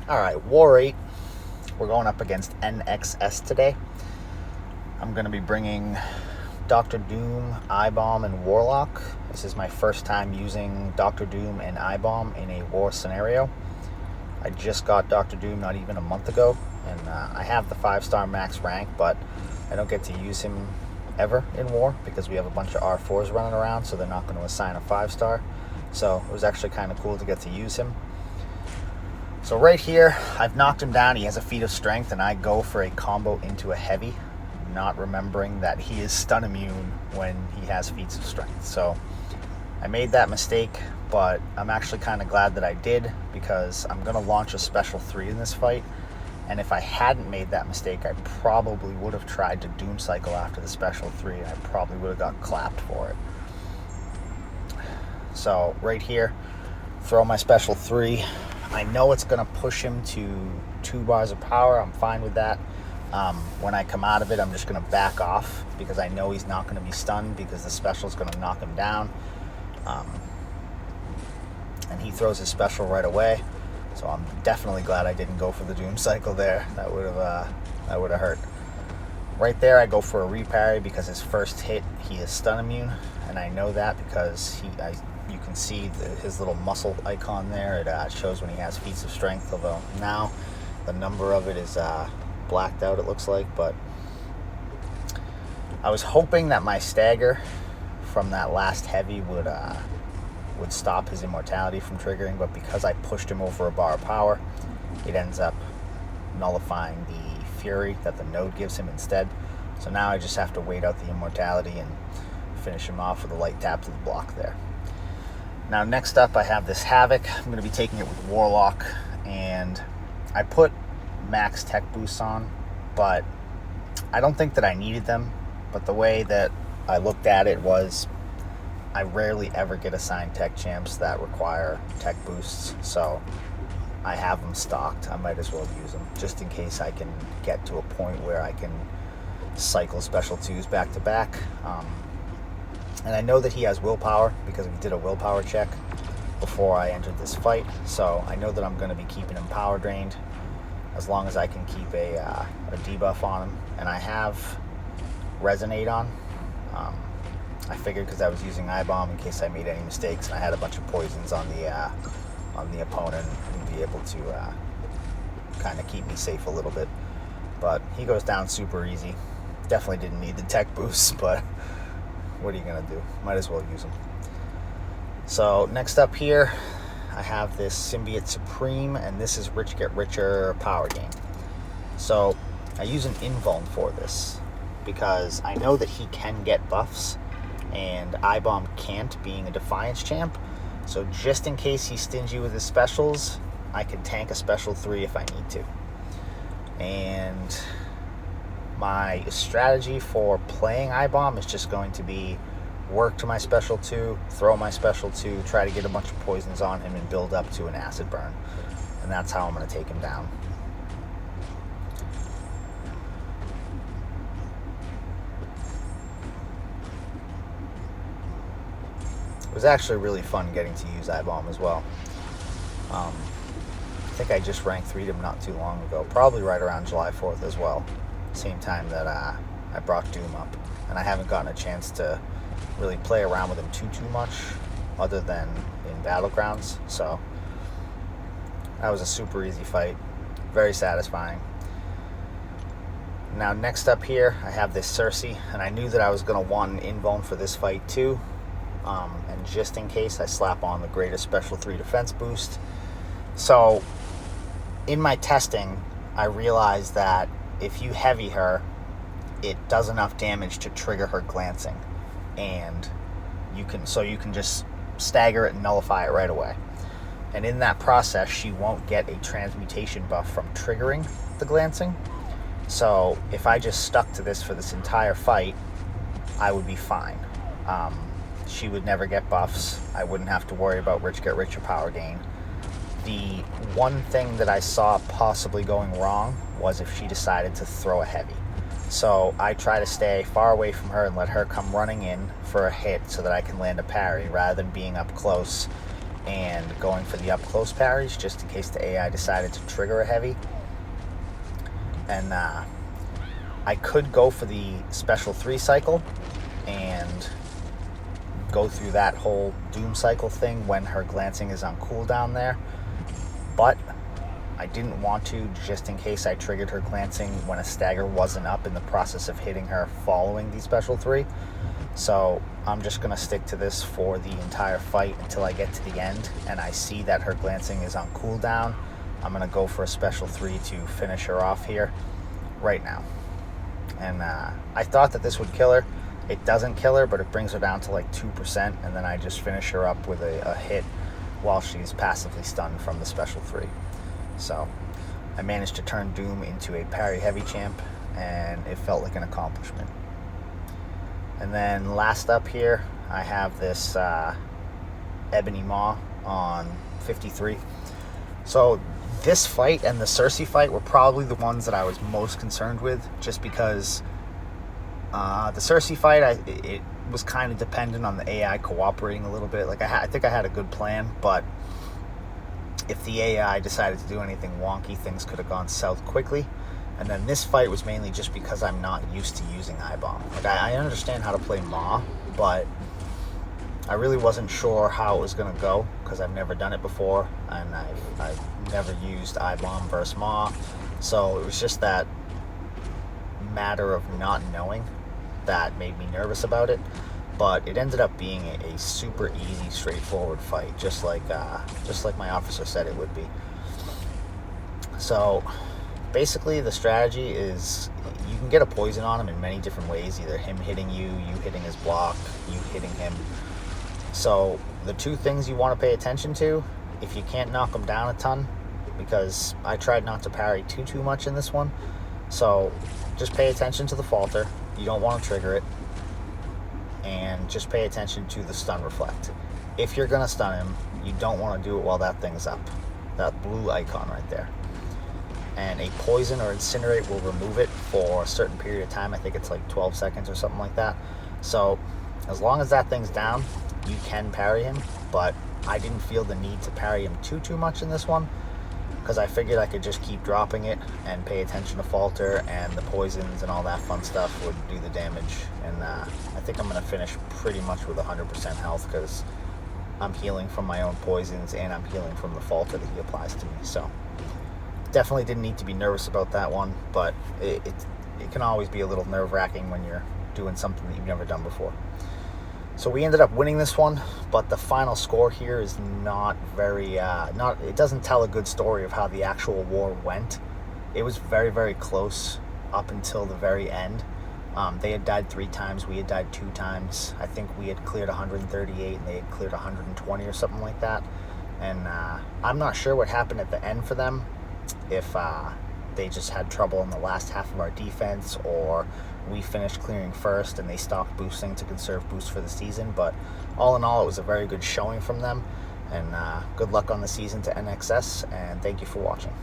All right, War 8. We're going up against NXS today. I'm going to be bringing Dr. Doom, I-Bomb, and Warlock. This is my first time using Dr. Doom and I-Bomb in a war scenario. I just got Dr. Doom not even a month ago, and I have the 5-star max rank, but I don't get to use him ever in war because we have a bunch of R4s running around, so they're not going to assign a 5-star. So it was actually kind of cool to get to use him. So right here, I've knocked him down. He has a feat of strength, and I go for a combo into a heavy, not remembering that he is stun immune when he has feats of strength. So I made that mistake, but I'm actually kind of glad that I did, because I'm going to launch a special 3 in this fight. And if I hadn't made that mistake, I probably would have tried to Doom Cycle after the special 3, and I probably would have got clapped for it. So right here, throw my special 3. I know it's going to push him to 2 bars of power. I'm fine with that. When I come out of it, I'm just going to back off because I know he's not going to be stunned because the special is going to knock him down. And he throws his special right away. So I'm definitely glad I didn't go for the Doom Cycle there. That would have hurt. Right there, I go for a reparry because his first hit, he is stun immune, and I know that because you can see his little muscle icon there. It shows when he has feats of strength, although now the number of it is blacked out, it looks like. But I was hoping that my stagger from that last heavy would stop his immortality from triggering, but because I pushed him over a bar of power, it ends up nullifying the fury that the node gives him instead. So now I just have to wait out the immortality and finish him off with a light tap to the block there. Now next up, I have this Havoc. I'm going to be taking it with Warlock, and I put max tech boosts on, but I don't think that I needed them. But the way that I looked at it was, I rarely ever get assigned tech champs that require tech boosts, so I have them stocked. I might as well use them just in case I can get to a point where I can cycle special 2s back to back. And I know that he has willpower because we did a willpower check before I entered this fight, so I know that I'm going to be keeping him power drained as long as I can keep a debuff on him. And I have Resonate on. I figured because I was using I-Bomb in case I made any mistakes, and I had a bunch of poisons on the opponent, and be able to kind of keep me safe a little bit. But he goes down super easy. Definitely didn't need the tech boosts, but what are you gonna do? Might as well use them. So next up here, I have this Symbiote Supreme, and this is Rich Get Richer power gain. So I use an invuln for this because I know that he can get buffs, and I-Bomb can't, being a Defiance champ. So just in case he's stingy with his specials, I can tank a special 3 if I need to. And my strategy for playing I-Bomb is just going to be work to my special 2, throw my special 2, try to get a bunch of poisons on him, and build up to an acid burn. And that's how I'm going to take him down. It was actually really fun getting to use I-Bomb as well. I think I just ranked 3'd him not too long ago, probably right around July 4th as well. Same time that I brought Doom up, and I haven't gotten a chance to really play around with him too much other than in Battlegrounds. So that was a super easy fight, very satisfying. Now next up here, I have this Cersei, and I knew that I was going to want an invuln for this fight too. And just in case, I slap on the greatest special 3 defense boost. So in my testing, I realized that if you heavy her, it does enough damage to trigger her glancing, and you can just stagger it and nullify it right away. And in that process, she won't get a transmutation buff from triggering the glancing. So if I just stuck to this for this entire fight, I would be fine. She would never get buffs. I wouldn't have to worry about Rich Get Richer power gain. The one thing that I saw possibly going wrong was if she decided to throw a heavy. So I try to stay far away from her and let her come running in for a hit so that I can land a parry, rather than being up close and going for the up close parries just in case the AI decided to trigger a heavy. And I could go for the special 3 cycle and go through that whole doom cycle thing when her glancing is on cooldown there, but I didn't want to, just in case I triggered her glancing when a stagger wasn't up in the process of hitting her following the special 3. So I'm just going to stick to this for the entire fight until I get to the end and I see that her glancing is on cooldown. I'm going to go for a special 3 to finish her off here right now. And I thought that this would kill her. It doesn't kill her, but it brings her down to like 2%, and then I just finish her up with a hit while she's passively stunned from the special 3. So I managed to turn Doom into a parry heavy champ, and it felt like an accomplishment. And then last up here, I have this Ebony Maw on 53. So this fight and the Cersei fight were probably the ones that I was most concerned with, just because the Cersei fight, it was kind of dependent on the AI cooperating a little bit. Like I think I had a good plan, but if the AI decided to do anything wonky, things could have gone south quickly. And then this fight was mainly just because I'm not used to using I-Bomb. Like I understand how to play Maw, but I really wasn't sure how it was going to go because I've never done it before, and I've never used I-Bomb versus Maw. So it was just that matter of not knowing that made me nervous about it. But it ended up being a super easy, straightforward fight, just like my officer said it would be. So basically the strategy is you can get a poison on him in many different ways, either him hitting you, you hitting his block, you hitting him. So the two things you want to pay attention to, if you can't knock him down a ton, because I tried not to parry too much in this one, so just pay attention to the falter. You don't want to trigger it, and just pay attention to the stun reflect. If you're gonna stun him, you don't want to do it while that thing's up, that blue icon right there. And a poison or incinerate will remove it for a certain period of time. I think it's like 12 seconds or something like that. So as long as that thing's down, you can parry him, but I didn't feel the need to parry him too much in this one, because I figured I could just keep dropping it and pay attention to falter, and the poisons and all that fun stuff would do the damage. And I think I'm going to finish pretty much with 100% health, because I'm healing from my own poisons and I'm healing from the falter that he applies to me. So definitely didn't need to be nervous about that one, but it can always be a little nerve-wracking when you're doing something that you've never done before. So we ended up winning this one, but the final score here is not very, it doesn't tell a good story of how the actual war went. It was very close up until the very end. They had died 3 times, we had died 2 times. I think we had cleared 138 and they had cleared 120 or something like that. And I'm not sure what happened at the end for them, if they just had trouble in the last half of our defense, or we finished clearing first and they stopped boosting to conserve boost for the season. But all in all, it was a very good showing from them, and good luck on the season to NXS, and thank you for watching.